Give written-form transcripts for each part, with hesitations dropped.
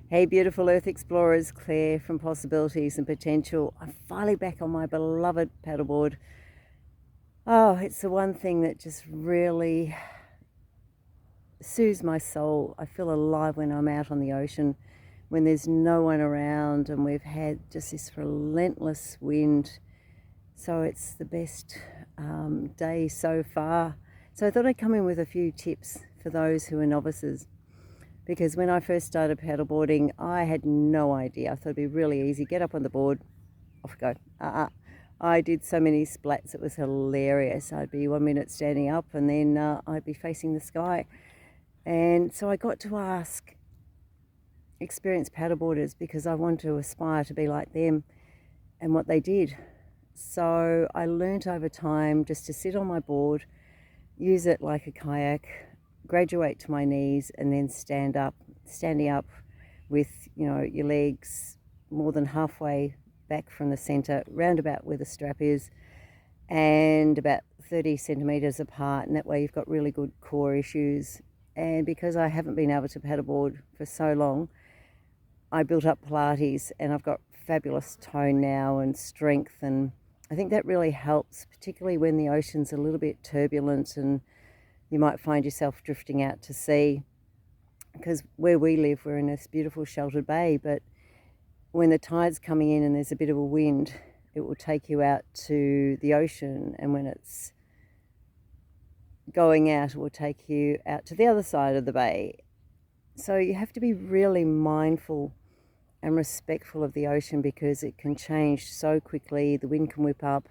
Hey beautiful Earth Explorers, Claire from Possibilities and Potential. I'm finally back on my beloved paddleboard. Oh, it's the one thing that just really soothes my soul. I feel alive when I'm out on the ocean, when there's no one around and we've had just this relentless wind. So it's the best day so far. So I thought I'd come in with a few tips for those who are novices. Because when I first started paddleboarding, I had no idea. I thought it'd be really easy. Get up on the board, off go. I did so many splats, it was hilarious. I'd be 1 minute standing up and then I'd be facing the sky. And so I got to ask experienced paddleboarders because I wanted to aspire to be like them and what they did. So I learnt over time just to sit on my board, use it like a kayak, graduate to my knees and then standing up with your legs more than halfway back from the center, round about where the strap is, and about 30 centimeters apart, and that way you've got really good core issues. And because I haven't been able to paddleboard for so long, I built up Pilates and I've got fabulous tone now and strength, and I think that really helps, particularly when the ocean's a little bit turbulent and you might find yourself drifting out to sea. Because where we live, we're in this beautiful sheltered bay, but when the tide's coming in and there's a bit of a wind, it will take you out to the ocean, and when it's going out, it will take you out to the other side of the bay. So you have to be really mindful and respectful of the ocean because it can change so quickly. The wind can whip up.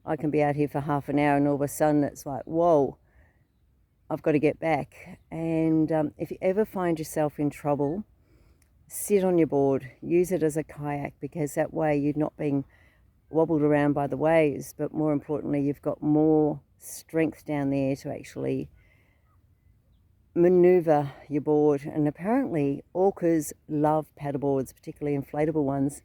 I can be out here for half an hour and all of a sudden it's like, whoa, I've got to get back. And if you ever find yourself in trouble, sit on your board, use it as a kayak, because that way you're not being wobbled around by the waves, but more importantly, you've got more strength down there to actually maneuver your board. And apparently orcas love paddleboards, particularly inflatable ones.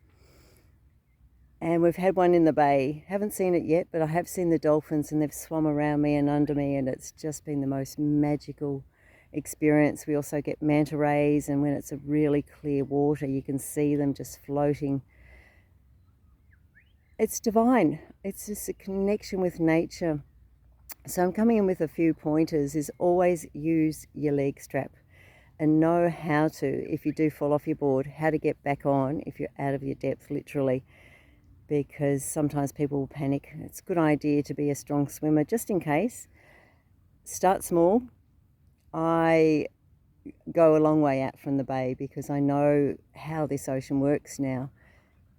And we've had one in the bay. Haven't seen it yet, but I have seen the dolphins and they've swum around me and under me, and it's just been the most magical experience. We also get manta rays, and when it's a really clear water, you can see them just floating. It's divine. It's just a connection with nature. So I'm coming in with a few pointers. Is always use your leg strap and know how to, if you do fall off your board, how to get back on if you're out of your depth, literally. Because sometimes people will panic. It's a good idea to be a strong swimmer just in case. Start small. I go a long way out from the bay because I know how this ocean works now,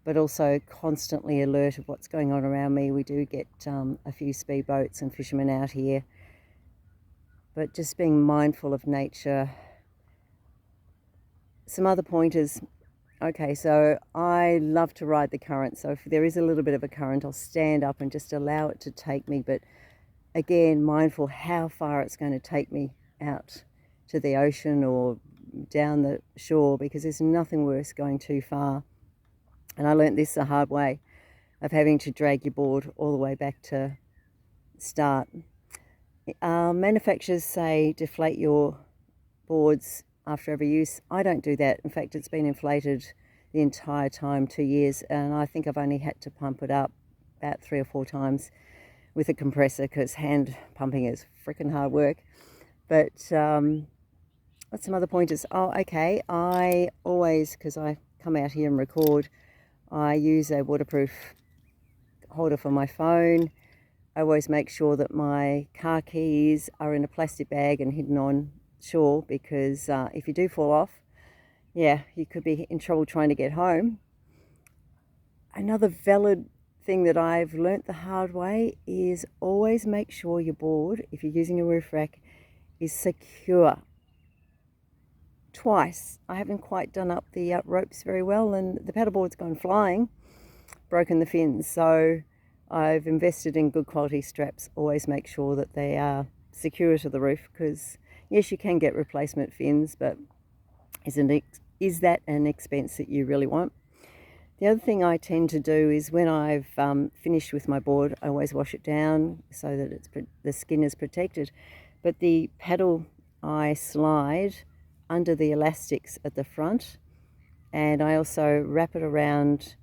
but also constantly alert of what's going on around me. We do get a few speedboats and fishermen out here, but just being mindful of nature. Some other pointers. Okay, so I love to ride the current. So if there is a little bit of a current, I'll stand up and just allow it to take me. But again, mindful how far it's going to take me out to the ocean or down the shore, because there's nothing worse going too far. And I learnt this the hard way of having to drag your board all the way back to start. Manufacturers say deflate your boards after every use. I don't do that. In fact, it's been inflated the entire time, 2 years, and I think I've only had to pump it up about 3 or 4 times with a compressor, because hand pumping is freaking hard work. But what's some other pointers? Oh, okay, I always, because I come out here and record, I use a waterproof holder for my phone. I always make sure that my car keys are in a plastic bag and hidden on shore, because if you do fall off, yeah, you could be in trouble trying to get home. Another valid thing that I've learnt the hard way is always make sure your board, if you're using a roof rack, is secure. Twice I haven't quite done up the ropes very well and the paddleboard's gone flying, broken the fins. So I've invested in good quality straps. Always make sure that they are secure to the roof, because yes, you can get replacement fins, but is that an expense that you really want? The other thing I tend to do is when I've finished with my board, I always wash it down so that the skin is protected. But the paddle I slide under the elastics at the front And I also wrap it around,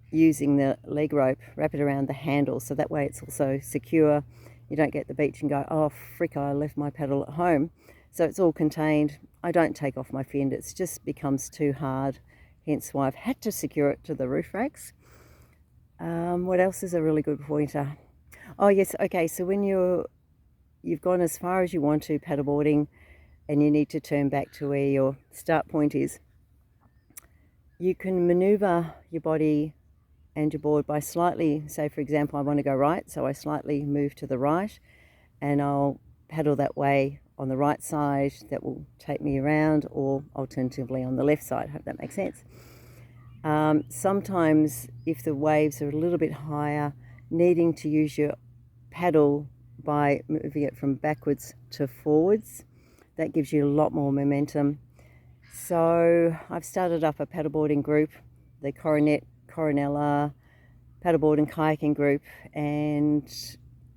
using the leg rope, wrap it around the handle, so that way it's also secure. You don't get the beach and go, oh frick, I left my paddle at home. So it's all contained. I don't take off my fin, it just becomes too hard, hence why I've had to secure it to the roof racks. What else is a really good pointer? Oh yes, okay, so when you've gone as far as you want to paddleboarding and you need to turn back to where your start point is, you can maneuver your body and your board by slightly, say for example I want to go right, so I slightly move to the right and I'll paddle that way on the right side. That will take me around, or alternatively on the left side. Hope that makes sense. Sometimes if the waves are a little bit higher, needing to use your paddle by moving it from backwards to forwards, that gives you a lot more momentum. So I've started up a paddleboarding group, the Coronella paddleboard and kayaking group, and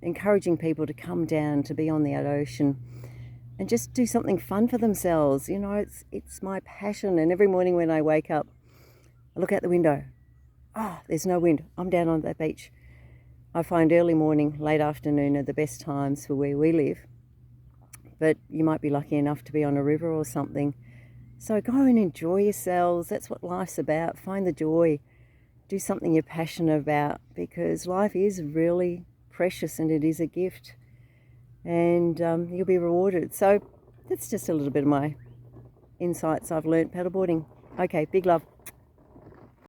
encouraging people to come down to be on the ocean and just do something fun for themselves. You know, it's my passion, and every morning when I wake up, I look out the window. Oh, there's no wind. I'm down on that beach. I find early morning, late afternoon are the best times for where we live. But you might be lucky enough to be on a river or something. So go and enjoy yourselves. That's what life's about. Find the joy. Do something you're passionate about, because life is really precious and it is a gift. And you'll be rewarded. So that's just a little bit of my insights I've learnt paddleboarding. Okay, big love.